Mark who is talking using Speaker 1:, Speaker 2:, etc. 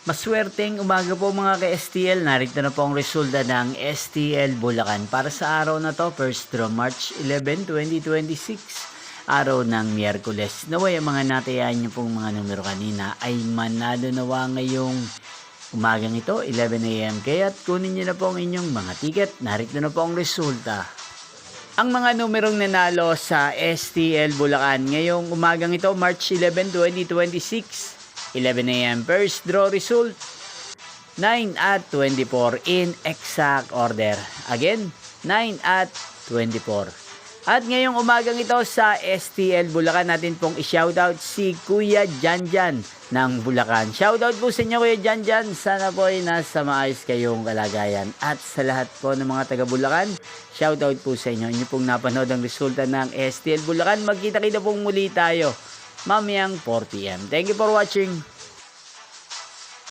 Speaker 1: Maswerteng umaga po mga ka-STL. Narito na po ang resulta ng STL Bulacan. Para sa araw na to, first draw March 11, 2026. Araw ng Miyerkules. Naway ang mga natayaan niyo pong mga numero kanina ay manalo nawa ngayong umagang ito, 11 AM. Kaya't kunin niyo na po ang inyong mga ticket. Narito na po ang resulta. Ang mga numerong nanalo sa STL Bulacan ngayong umagang ito, March 11, 2026. 11 AM first draw result 9 at 24 in exact order. Again, 9 at 24. At ngayong umagang ito sa STL Bulacan natin pong i-shoutout si Kuya Janjan ng Bulacan. Shoutout po sa inyo Kuya Janjan. Sana po ay nasa maayos kayong kalagayan. At sa lahat po ng mga taga Bulacan, shoutout po sa inyo. Inyo pong napanood ang resulta ng STL Bulacan. Magkita-kita pong muli tayo mamayang 4 PM. Thank you for watching.